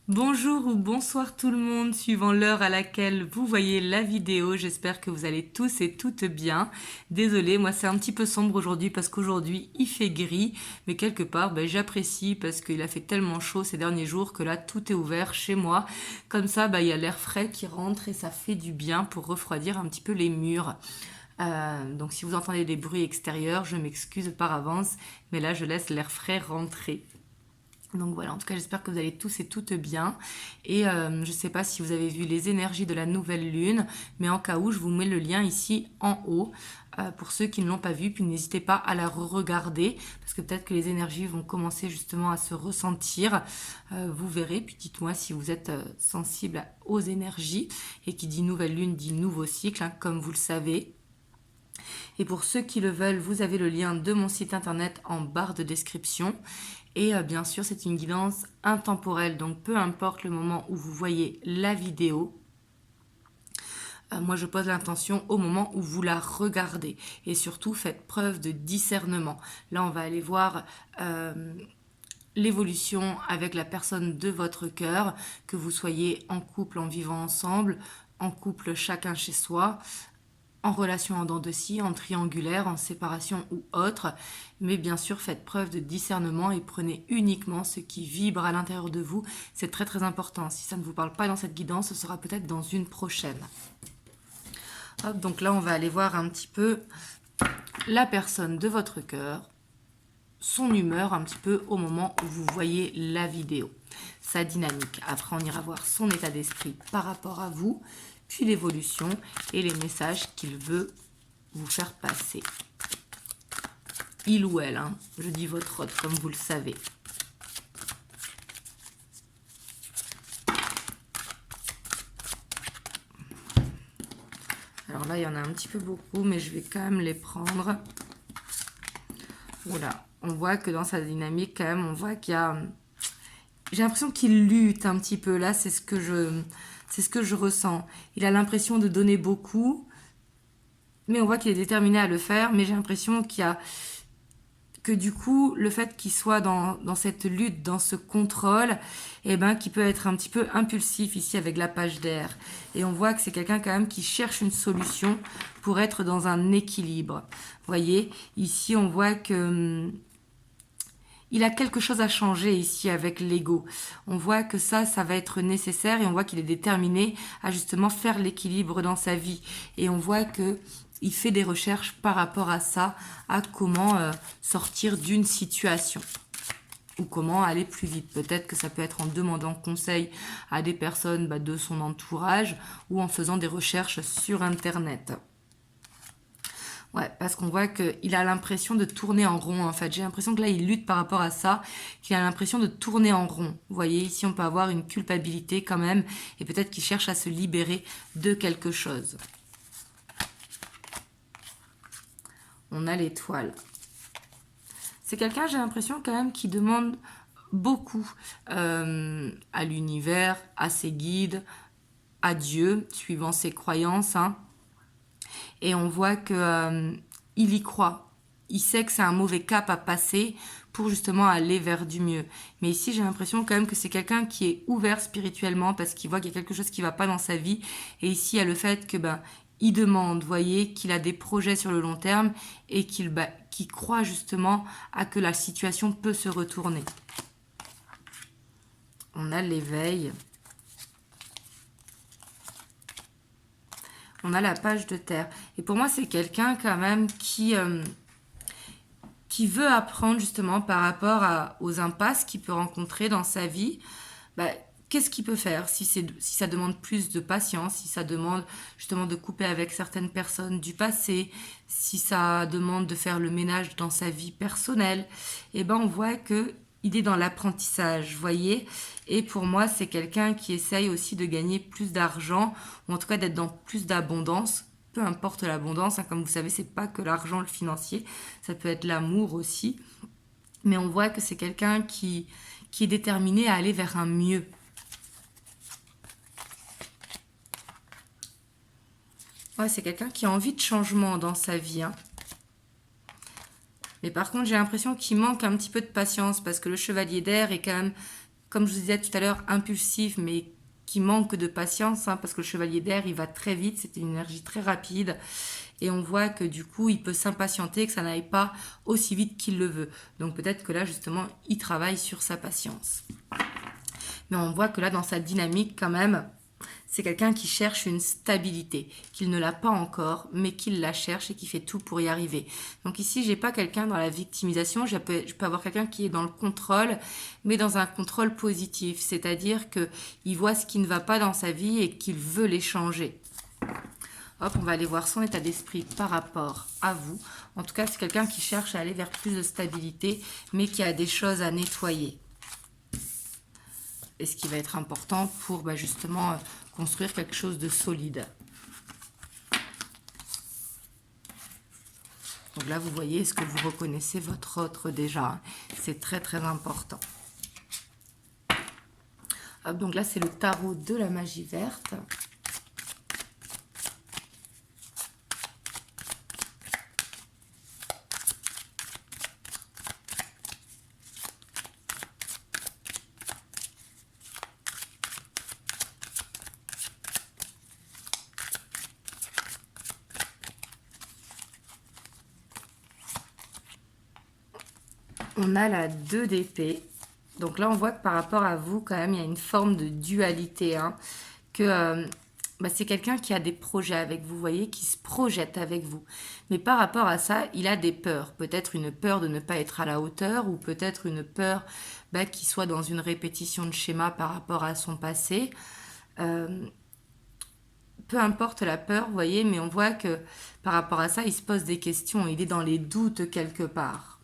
Bonjour ou bonsoir tout le monde, suivant l'heure à laquelle vous voyez la vidéo. J'espère que vous allez tous et toutes bien. Désolée, moi c'est un petit peu sombre aujourd'hui parce qu'aujourd'hui il fait gris, mais quelque part j'apprécie parce qu'il a fait tellement chaud ces derniers jours que là tout est ouvert chez moi. Comme ça, il y a l'air frais qui rentre et ça fait du bien pour refroidir un petit peu les murs. Donc si vous entendez des bruits extérieurs, je m'excuse par avance, mais là je laisse l'air frais rentrer. Donc voilà, en tout cas j'espère que vous allez tous et toutes bien. Et je ne sais pas si vous avez vu les énergies de la nouvelle lune, mais en cas où, je vous mets le lien ici en haut pour ceux qui ne l'ont pas vu. Puis n'hésitez pas à la re-regarder parce que peut-être que les énergies vont commencer justement à se ressentir. Vous verrez, puis dites-moi si vous êtes sensible aux énergies. Et qui dit nouvelle lune dit nouveau cycle, hein, comme vous le savez. Et pour ceux qui le veulent, vous avez le lien de mon site internet en barre de description. Et bien sûr, c'est une guidance intemporelle, donc peu importe le moment où vous voyez la vidéo, moi je pose l'intention au moment où vous la regardez. Et surtout, faites preuve de discernement. Là, on va aller voir l'évolution avec la personne de votre cœur, que vous soyez en couple, en vivant ensemble, en couple chacun chez soi, en relation en dents de scie, en triangulaire, en séparation ou autre. Mais bien sûr, faites preuve de discernement et prenez uniquement ce qui vibre à l'intérieur de vous. C'est très très important. Si ça ne vous parle pas dans cette guidance, ce sera peut-être dans une prochaine. Hop, donc là, on va aller voir un petit peu la personne de votre cœur, son humeur un petit peu au moment où vous voyez la vidéo, sa dynamique. Après, on ira voir son état d'esprit par rapport à vous, puis l'évolution et les messages qu'il veut vous faire passer. Il ou elle, hein, je dis votre hôte, comme vous le savez. Alors là, il y en a un petit peu beaucoup, mais je vais quand même les prendre. Voilà, on voit que dans sa dynamique, quand même, on voit qu'il y a... J'ai l'impression qu'il lutte un petit peu, là, c'est ce que je ressens. Il a l'impression de donner beaucoup, mais on voit qu'il est déterminé à le faire, mais j'ai l'impression qu'il y a... que du coup, le fait qu'il soit dans cette lutte, dans ce contrôle, qui peut être un petit peu impulsif ici avec la page d'air. Et on voit que c'est quelqu'un quand même qui cherche une solution pour être dans un équilibre. Vous voyez, ici on voit que il a quelque chose à changer ici avec l'ego. On voit que ça va être nécessaire et on voit qu'il est déterminé à justement faire l'équilibre dans sa vie. Et on voit que il fait des recherches par rapport à ça, à comment sortir d'une situation ou comment aller plus vite. Peut-être que ça peut être en demandant conseil à des personnes de son entourage ou en faisant des recherches sur Internet. Ouais, parce qu'on voit qu'il a l'impression de tourner en rond, en fait. J'ai l'impression que là, il lutte par rapport à ça, qu'il a l'impression de tourner en rond. Vous voyez, ici, on peut avoir une culpabilité quand même, et peut-être qu'il cherche à se libérer de quelque chose. On a l'étoile. C'est quelqu'un, j'ai l'impression quand même, qui demande beaucoup à l'univers, à ses guides, à Dieu, suivant ses croyances, hein. Et on voit que il y croit. Il sait que c'est un mauvais cap à passer pour justement aller vers du mieux. Mais ici, j'ai l'impression quand même que c'est quelqu'un qui est ouvert spirituellement parce qu'il voit qu'il y a quelque chose qui va pas dans sa vie. Et ici, il y a le fait que il demande, vous voyez, qu'il a des projets sur le long terme et qu'il croit justement à que la situation peut se retourner. On a l'éveil. On a la page de terre. Et pour moi, c'est quelqu'un quand même qui veut apprendre justement par rapport aux impasses qu'il peut rencontrer dans sa vie. Qu'est-ce qu'il peut faire si ça demande plus de patience, si ça demande justement de couper avec certaines personnes du passé, si ça demande de faire le ménage dans sa vie personnelle. On voit que il est dans l'apprentissage, vous voyez. Et pour moi, c'est quelqu'un qui essaye aussi de gagner plus d'argent, ou en tout cas d'être dans plus d'abondance. Peu importe l'abondance, hein, comme vous savez, c'est pas que l'argent, le financier, ça peut être l'amour aussi. Mais on voit que c'est quelqu'un qui est déterminé à aller vers un mieux. Ouais, c'est quelqu'un qui a envie de changement dans sa vie, hein. Mais par contre, j'ai l'impression qu'il manque un petit peu de patience parce que le chevalier d'air est quand même comme je vous disais tout à l'heure, impulsif, mais qui manque de patience, hein, parce que le chevalier d'air, il va très vite, c'est une énergie très rapide. Et on voit que du coup, il peut s'impatienter, que ça n'aille pas aussi vite qu'il le veut. Donc peut-être que là, justement, il travaille sur sa patience. Mais on voit que là, dans sa dynamique, quand même, c'est quelqu'un qui cherche une stabilité, qu'il ne l'a pas encore, mais qu'il la cherche et qui fait tout pour y arriver. Donc ici, j'ai pas quelqu'un dans la victimisation, je peux avoir quelqu'un qui est dans le contrôle, mais dans un contrôle positif, c'est-à-dire qu'il voit ce qui ne va pas dans sa vie et qu'il veut les changer. Hop, on va aller voir son état d'esprit par rapport à vous. En tout cas, c'est quelqu'un qui cherche à aller vers plus de stabilité, mais qui a des choses à nettoyer. Et ce qui va être important pour justement construire quelque chose de solide. Donc là, vous voyez, est-ce que vous reconnaissez votre autre déjà? C'est très très important. Hop, donc là, c'est le tarot de la magie verte. On a la 2 d'épée. Donc là, on voit que par rapport à vous, quand même, il y a une forme de dualité. Hein, que c'est quelqu'un qui a des projets avec vous, vous voyez, qui se projette avec vous. Mais par rapport à ça, il a des peurs. Peut-être une peur de ne pas être à la hauteur ou peut-être une peur qu'il soit dans une répétition de schéma par rapport à son passé. Peu importe la peur, vous voyez, mais on voit que par rapport à ça, il se pose des questions. Il est dans les doutes quelque part.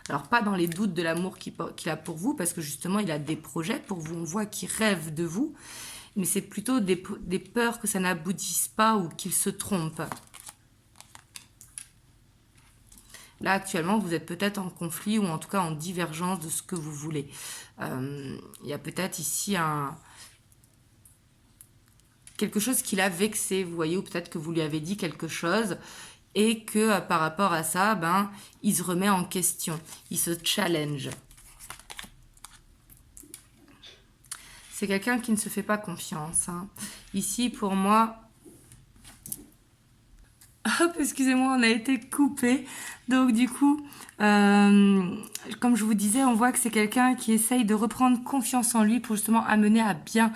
Alors, pas dans les doutes de l'amour qu'il a pour vous, parce que justement, il a des projets pour vous. On voit qu'il rêve de vous, mais c'est plutôt des peurs que ça n'aboutisse pas ou qu'il se trompe. Là, actuellement, vous êtes peut-être en conflit ou en tout cas en divergence de ce que vous voulez. Il y a peut-être ici quelque chose qui l'a vexé, vous voyez, ou peut-être que vous lui avez dit quelque chose et que par rapport à ça, il se remet en question, il se challenge. C'est quelqu'un qui ne se fait pas confiance. Hein. Ici, pour moi... Hop, excusez-moi, on a été coupé. Donc du coup, comme je vous disais, on voit que c'est quelqu'un qui essaye de reprendre confiance en lui pour justement amener à bien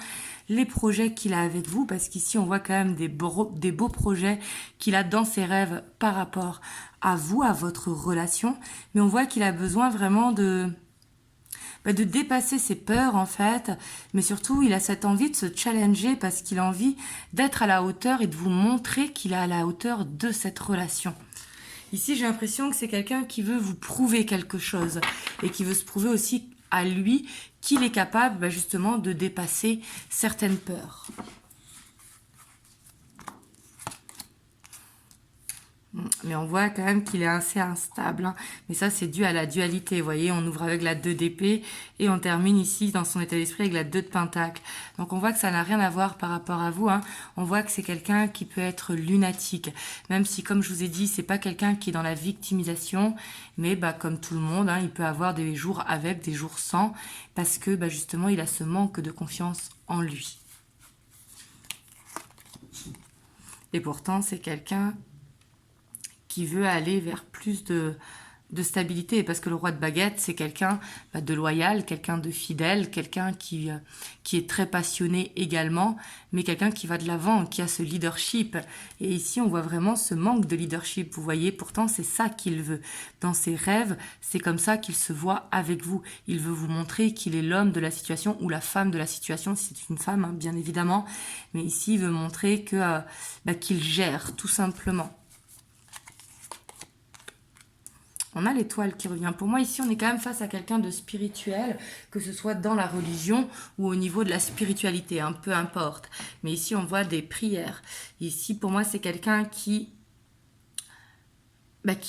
les projets qu'il a avec vous, parce qu'ici on voit quand même des beaux projets qu'il a dans ses rêves par rapport à vous, à votre relation, mais on voit qu'il a besoin vraiment de dépasser ses peurs en fait, mais surtout il a cette envie de se challenger parce qu'il a envie d'être à la hauteur et de vous montrer qu'il est à la hauteur de cette relation. Ici j'ai l'impression que c'est quelqu'un qui veut vous prouver quelque chose et qui veut se prouver aussi à lui qu'il est capable justement de dépasser certaines peurs. Mais on voit quand même qu'il est assez instable. Hein. Mais ça, c'est dû à la dualité. Vous voyez, on ouvre avec la 2 d'épée et on termine ici dans son état d'esprit avec la 2 de pentacle. Donc on voit que ça n'a rien à voir par rapport à vous. Hein. On voit que c'est quelqu'un qui peut être lunatique. Même si, comme je vous ai dit, c'est pas quelqu'un qui est dans la victimisation. Mais comme tout le monde, hein, il peut avoir des jours avec, des jours sans. Parce que justement, il a ce manque de confiance en lui. Et pourtant, c'est quelqu'un qui veut aller vers plus de stabilité, parce que le roi de baguette, c'est quelqu'un de loyal, quelqu'un de fidèle, quelqu'un qui est très passionné également, mais quelqu'un qui va de l'avant, qui a ce leadership. Et ici, on voit vraiment ce manque de leadership. Vous voyez, pourtant, c'est ça qu'il veut. Dans ses rêves, c'est comme ça qu'il se voit avec vous. Il veut vous montrer qu'il est l'homme de la situation ou la femme de la situation, si c'est une femme, hein, bien évidemment. Mais ici, il veut montrer que qu'il gère, tout simplement. On a l'étoile qui revient. Pour moi, ici, on est quand même face à quelqu'un de spirituel, que ce soit dans la religion ou au niveau de la spiritualité, hein, peu importe. Mais ici, on voit des prières. Ici, pour moi, c'est quelqu'un qui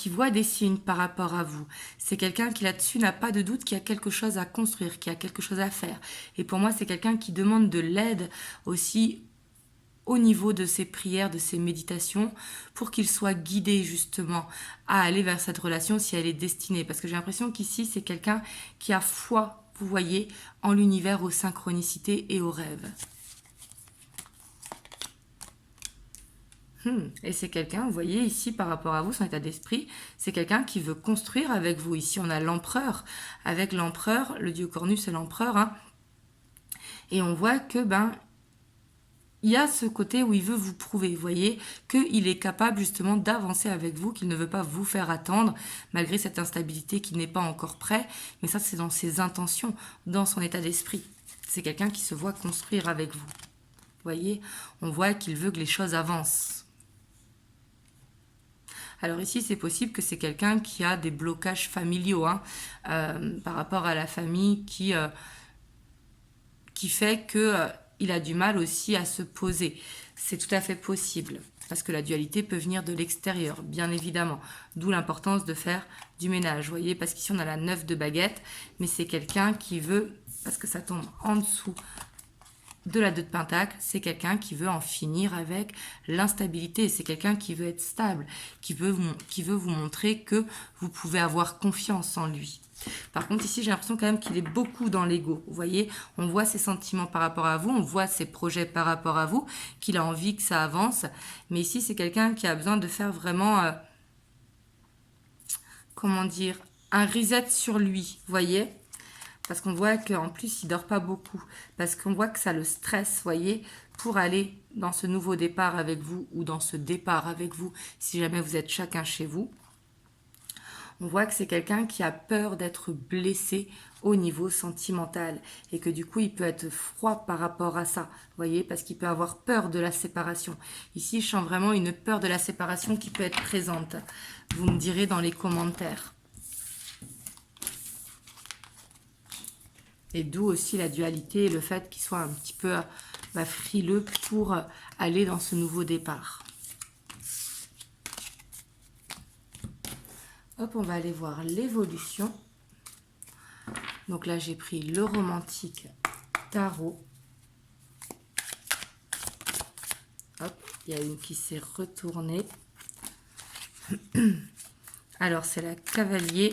voit des signes par rapport à vous. C'est quelqu'un qui, là-dessus, n'a pas de doute, qui a quelque chose à construire, qui a quelque chose à faire. Et pour moi, c'est quelqu'un qui demande de l'aide aussi au niveau de ses prières, de ses méditations, pour qu'il soit guidé justement à aller vers cette relation si elle est destinée. Parce que j'ai l'impression qu'ici, c'est quelqu'un qui a foi, vous voyez, en l'univers, aux synchronicités et aux rêves. Et c'est quelqu'un, vous voyez ici par rapport à vous, son état d'esprit, c'est quelqu'un qui veut construire avec vous. Ici on a l'empereur, avec l'empereur, le dieu Cornus c'est l'empereur, hein, et on voit que il y a ce côté où il veut vous prouver, vous voyez, qu'il est capable justement d'avancer avec vous, qu'il ne veut pas vous faire attendre, malgré cette instabilité, qu'il n'est pas encore prêt, mais ça c'est dans ses intentions, dans son état d'esprit. C'est quelqu'un qui se voit construire avec vous. Vous voyez, on voit qu'il veut que les choses avancent. Alors ici, c'est possible que c'est quelqu'un qui a des blocages familiaux hein, par rapport à la famille qui fait qu'il a du mal aussi à se poser. C'est tout à fait possible parce que la dualité peut venir de l'extérieur, bien évidemment. D'où l'importance de faire du ménage, vous voyez, parce qu'ici on a la 9 de baguette, mais c'est quelqu'un qui veut, parce que ça tombe en dessous de la 2 de pentacle, c'est quelqu'un qui veut en finir avec l'instabilité, c'est quelqu'un qui veut être stable, qui veut vous montrer que vous pouvez avoir confiance en lui. Par contre ici j'ai l'impression quand même qu'il est beaucoup dans l'ego, vous voyez, on voit ses sentiments par rapport à vous, on voit ses projets par rapport à vous, qu'il a envie que ça avance, mais ici c'est quelqu'un qui a besoin de faire vraiment, comment dire, un reset sur lui, vous voyez. Parce qu'on voit qu'en plus, il ne dort pas beaucoup. Parce qu'on voit que ça le stresse, vous voyez, pour aller dans ce nouveau départ avec vous ou dans ce départ avec vous, si jamais vous êtes chacun chez vous. On voit que c'est quelqu'un qui a peur d'être blessé au niveau sentimental et que du coup, il peut être froid par rapport à ça, vous voyez, parce qu'il peut avoir peur de la séparation. Ici, je sens vraiment une peur de la séparation qui peut être présente. Vous me direz dans les commentaires. Et d'où aussi la dualité et le fait qu'il soit un petit peu frileux pour aller dans ce nouveau départ. Hop, on va aller voir l'évolution. Donc là, j'ai pris le romantique tarot. Hop, il y a une qui s'est retournée. Alors, c'est la cavalier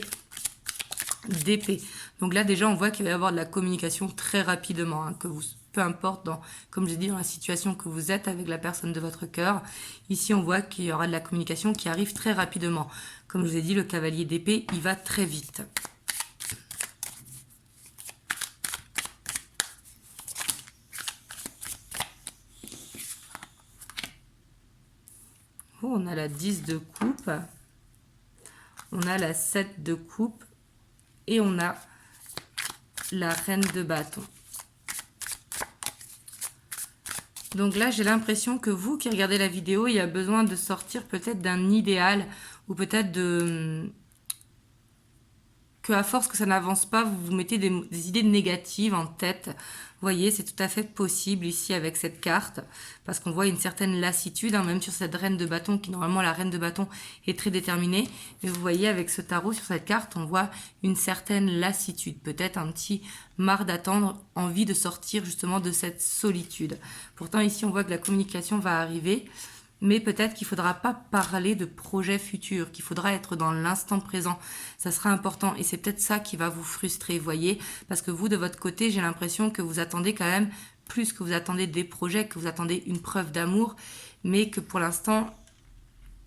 d'épée. Donc là déjà on voit qu'il va y avoir de la communication très rapidement, hein, que vous, peu importe comme j'ai dit, dans la situation que vous êtes avec la personne de votre cœur. Ici on voit qu'il y aura de la communication qui arrive très rapidement. Comme je vous ai dit, le cavalier d'épée, il va très vite. Oh, on a la 10 de coupe, on a la 7 de coupe et on a la reine de bâton. Donc là, j'ai l'impression que vous qui regardez la vidéo, il y a besoin de sortir peut-être d'un idéal ou peut-être que à force que ça n'avance pas, vous vous mettez des idées négatives en tête. Vous voyez, c'est tout à fait possible ici avec cette carte, parce qu'on voit une certaine lassitude, hein, même sur cette reine de bâton, qui normalement la reine de bâton est très déterminée. Mais vous voyez avec ce tarot sur cette carte, on voit une certaine lassitude, peut-être un petit marre d'attendre, envie de sortir justement de cette solitude. Pourtant ici on voit que la communication va arriver, mais peut-être qu'il ne faudra pas parler de projets futurs, qu'il faudra être dans l'instant présent. Ça sera important et c'est peut-être ça qui va vous frustrer, voyez, parce que vous, de votre côté, j'ai l'impression que vous attendez quand même plus que vous attendez des projets, que vous attendez une preuve d'amour, mais que pour l'instant,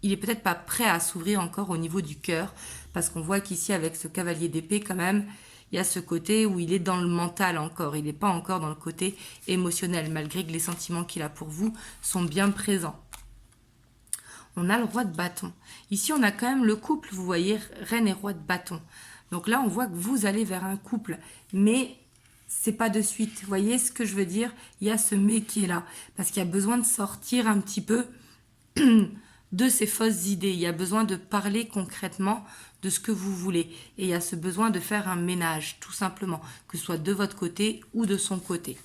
il est peut-être pas prêt à s'ouvrir encore au niveau du cœur, parce qu'on voit qu'ici, avec ce cavalier d'épée, quand même, il y a ce côté où il est dans le mental encore, il n'est pas encore dans le côté émotionnel, malgré que les sentiments qu'il a pour vous sont bien présents. On a le roi de bâton. Ici, on a quand même le couple, vous voyez, reine et roi de bâton. Donc là, on voit que vous allez vers un couple, mais c'est pas de suite. Vous voyez ce que je veux dire? Il y a ce mais qui est là, parce qu'il y a besoin de sortir un petit peu de ces fausses idées. Il y a besoin de parler concrètement de ce que vous voulez. Et il y a ce besoin de faire un ménage, tout simplement, que ce soit de votre côté ou de son côté.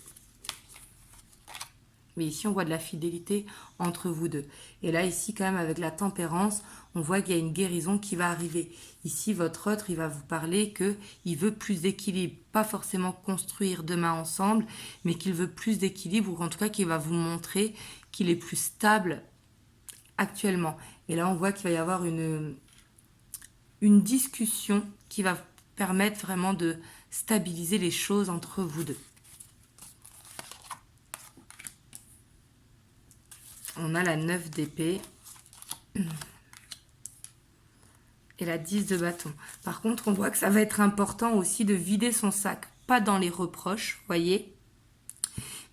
Mais ici, on voit de la fidélité entre vous deux. Et là, ici, quand même, avec la tempérance, on voit qu'il y a une guérison qui va arriver. Ici, votre autre, il va vous parler qu'il veut plus d'équilibre. Pas forcément construire demain ensemble, mais qu'il veut plus d'équilibre, ou en tout cas qu'il va vous montrer qu'il est plus stable actuellement. Et là, on voit qu'il va y avoir une discussion qui va permettre vraiment de stabiliser les choses entre vous deux. On a la 9 d'épée et la 10 de bâton. Par contre, on voit que ça va être important aussi de vider son sac. Pas dans les reproches, voyez.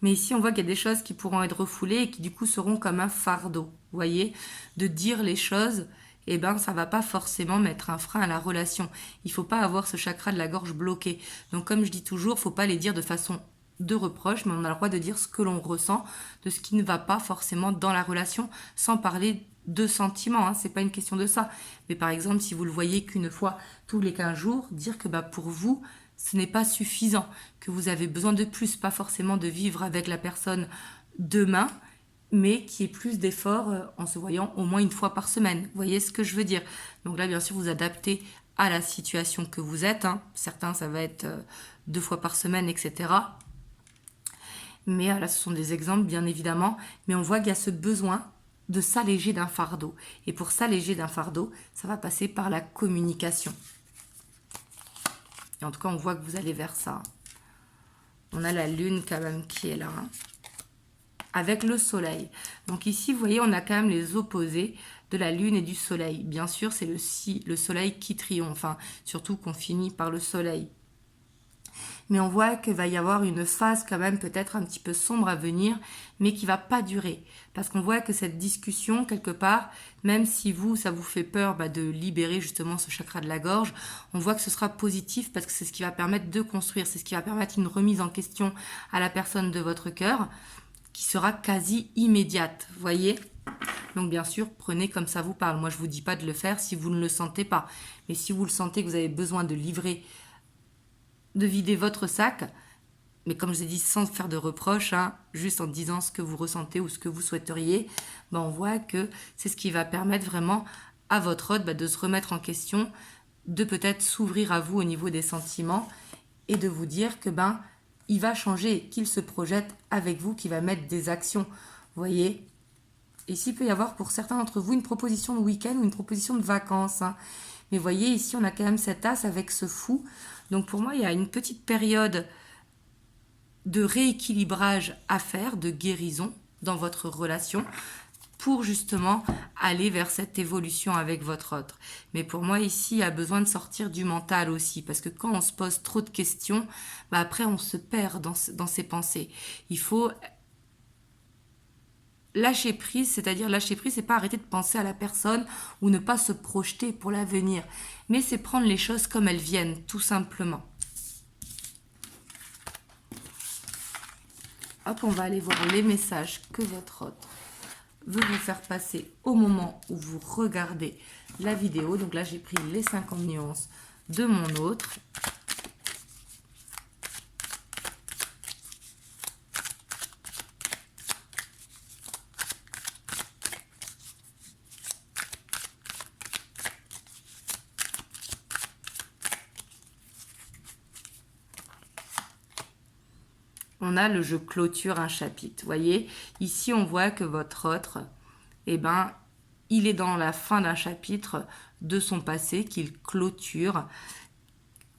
Mais ici, on voit qu'il y a des choses qui pourront être refoulées et qui du coup seront comme un fardeau. Voyez, de dire les choses, eh ben, ça va pas forcément mettre un frein à la relation. Il faut pas avoir ce chakra de la gorge bloqué. Donc, comme je dis toujours, faut pas les dire de façon de reproche, mais on a le droit de dire ce que l'on ressent, de ce qui ne va pas forcément dans la relation, sans parler de sentiments, hein, c'est pas une question de ça. Mais par exemple, si vous le voyez qu'une fois tous les 15 jours, dire que pour vous, ce n'est pas suffisant, que vous avez besoin de plus, pas forcément de vivre avec la personne demain, mais qui est plus d'efforts en se voyant au moins une fois par semaine. Vous voyez ce que je veux dire? Donc là, bien sûr, vous adaptez à la situation que vous êtes. Hein. Certains, ça va être 2 fois par semaine, etc. Mais là, ce sont des exemples, bien évidemment. Mais on voit qu'il y a ce besoin de s'alléger d'un fardeau. Et pour s'alléger d'un fardeau, ça va passer par la communication. Et en tout cas, on voit que vous allez vers ça. On a la lune quand même qui est là. Hein, avec le soleil. Donc ici, vous voyez, on a quand même les opposés de la lune et du soleil. Bien sûr, c'est le soleil qui triomphe. Hein, surtout qu'on finit par le soleil. Mais on voit qu'il va y avoir une phase quand même peut-être un petit peu sombre à venir, mais qui va pas durer. Parce qu'on voit que cette discussion, quelque part, même si ça vous fait peur de libérer justement ce chakra de la gorge, on voit que ce sera positif parce que c'est ce qui va permettre de construire, c'est ce qui va permettre une remise en question à la personne de votre cœur, qui sera quasi immédiate, voyez ? Donc bien sûr, prenez comme ça vous parle. Moi, je vous dis pas de le faire si vous ne le sentez pas. Mais si vous le sentez que vous avez besoin de vider votre sac, mais comme je vous ai dit, sans faire de reproches, hein, juste en disant ce que vous ressentez ou ce que vous souhaiteriez, on voit que c'est ce qui va permettre vraiment à votre hôte de se remettre en question, de peut-être s'ouvrir à vous au niveau des sentiments et de vous dire que il va changer, qu'il se projette avec vous, qu'il va mettre des actions. Vous voyez ? Ici, il peut y avoir pour certains d'entre vous une proposition de week-end ou une proposition de vacances. Hein. Mais vous voyez, ici, on a quand même cet as avec ce fou. Donc pour moi, il y a une petite période de rééquilibrage à faire, de guérison dans votre relation pour justement aller vers cette évolution avec votre autre. Mais pour moi, ici, il y a besoin de sortir du mental aussi, parce que quand on se pose trop de questions, après, on se perd dans ses pensées. Il faut lâcher prise, c'est-à-dire lâcher prise, c'est pas arrêter de penser à la personne ou ne pas se projeter pour l'avenir, mais c'est prendre les choses comme elles viennent, tout simplement. Hop, on va aller voir les messages que votre hôte veut vous faire passer au moment où vous regardez la vidéo. Donc là, j'ai pris les 50 nuances de mon autre. On a le « je clôture un chapitre ». Vous voyez, ici, on voit que votre autre, il est dans la fin d'un chapitre de son passé qu'il clôture,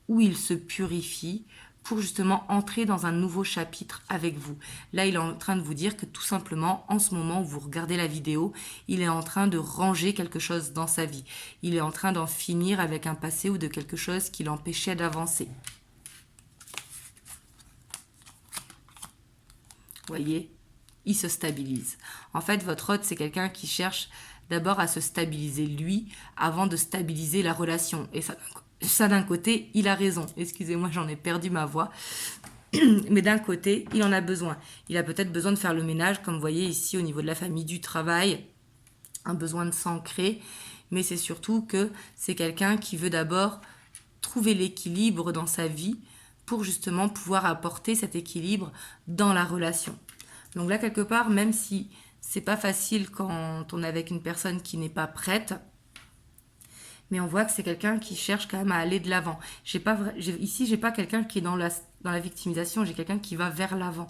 où il se purifie pour justement entrer dans un nouveau chapitre avec vous. Là, il est en train de vous dire que tout simplement, en ce moment où vous regardez la vidéo, il est en train de ranger quelque chose dans sa vie. Il est en train d'en finir avec un passé ou de quelque chose qui l'empêchait d'avancer. Voyez, il se stabilise. En fait, votre hôte, c'est quelqu'un qui cherche d'abord à se stabiliser lui avant de stabiliser la relation. Et ça d'un côté, il a raison. Excusez-moi, j'en ai perdu ma voix. Mais d'un côté, il en a besoin. Il a peut-être besoin de faire le ménage, comme vous voyez ici au niveau de la famille, du travail, un besoin de s'ancrer. Mais c'est surtout que c'est quelqu'un qui veut d'abord trouver l'équilibre dans sa vie pour justement pouvoir apporter cet équilibre dans la relation. Donc là, quelque part, même si c'est pas facile quand on est avec une personne qui n'est pas prête, mais on voit que c'est quelqu'un qui cherche quand même à aller de l'avant. Ici, j'ai pas quelqu'un qui est dans la victimisation, j'ai quelqu'un qui va vers l'avant.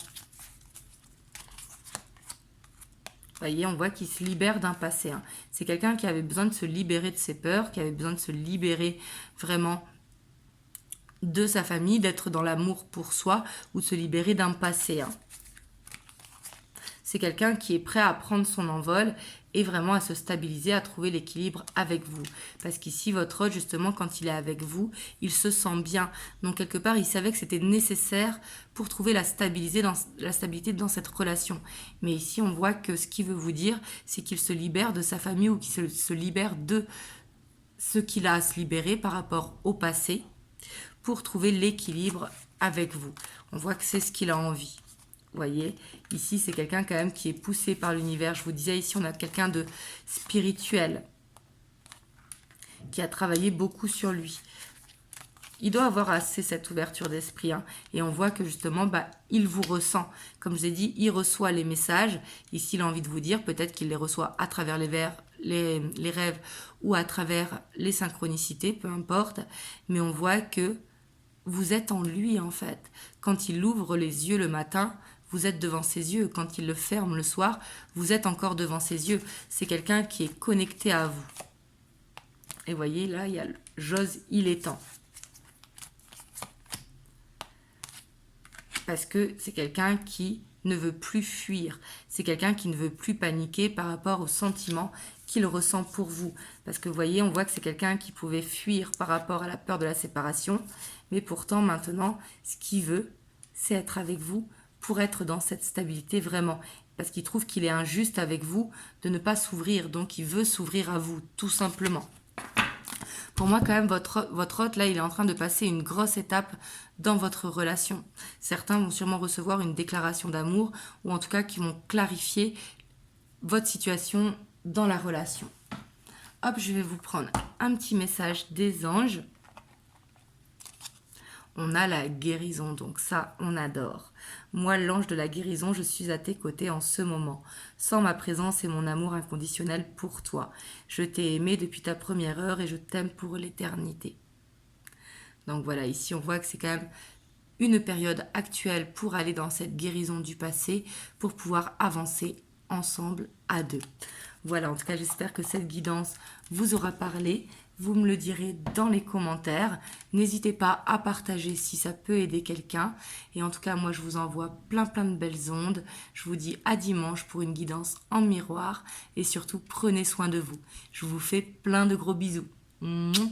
Vous voyez, on voit qu'il se libère d'un passé. Hein. C'est quelqu'un qui avait besoin de se libérer de ses peurs, qui avait besoin de se libérer vraiment de sa famille, d'être dans l'amour pour soi ou de se libérer d'un passé, hein. C'est quelqu'un qui est prêt à prendre son envol et vraiment à se stabiliser, à trouver l'équilibre avec vous. Parce qu'ici, votre hôte, justement, quand il est avec vous, il se sent bien. Donc, quelque part, il savait que c'était nécessaire pour trouver la stabilité dans cette relation. Mais ici, on voit que ce qu'il veut vous dire, c'est qu'il se libère de sa famille ou qu'il se libère de ce qu'il a à se libérer par rapport au passé pour trouver l'équilibre avec vous. On voit que c'est ce qu'il a envie. Vous voyez, ici, c'est quelqu'un quand même qui est poussé par l'univers. Je vous disais, ici, on a quelqu'un de spirituel qui a travaillé beaucoup sur lui. Il doit avoir assez cette ouverture d'esprit, hein. Et on voit que justement, il vous ressent. Comme je vous ai dit, il reçoit les messages. Ici, il a envie de vous dire, peut-être qu'il les reçoit à travers les rêves ou à travers les synchronicités, peu importe. Mais on voit que vous êtes en lui, en fait. Quand il ouvre les yeux le matin, vous êtes devant ses yeux. Quand il le ferme le soir, vous êtes encore devant ses yeux. C'est quelqu'un qui est connecté à vous. Et voyez, là, il y a le j'ose, il est temps. Parce que c'est quelqu'un qui ne veut plus fuir. C'est quelqu'un qui ne veut plus paniquer par rapport aux sentiments qu'il ressent pour vous. Parce que vous voyez, on voit que c'est quelqu'un qui pouvait fuir par rapport à la peur de la séparation. Mais pourtant, maintenant, ce qu'il veut, c'est être avec vous pour être dans cette stabilité vraiment. Parce qu'il trouve qu'il est injuste avec vous de ne pas s'ouvrir. Donc, il veut s'ouvrir à vous, tout simplement. Pour moi, quand même, votre hôte, là, il est en train de passer une grosse étape dans votre relation. Certains vont sûrement recevoir une déclaration d'amour ou en tout cas qui vont clarifier votre situation dans la relation. Hop, je vais vous prendre un petit message des anges. On a la guérison, donc ça, on adore. Moi, l'ange de la guérison, je suis à tes côtés en ce moment. Sans ma présence et mon amour inconditionnel pour toi. Je t'ai aimé depuis ta première heure et je t'aime pour l'éternité. Donc voilà, ici, on voit que c'est quand même une période actuelle pour aller dans cette guérison du passé, pour pouvoir avancer ensemble à deux. Voilà, en tout cas, j'espère que cette guidance vous aura parlé. Vous me le direz dans les commentaires. N'hésitez pas à partager si ça peut aider quelqu'un. Et en tout cas, moi, je vous envoie plein de belles ondes. Je vous dis à dimanche pour une guidance en miroir. Et surtout, prenez soin de vous. Je vous fais plein de gros bisous. Mouah.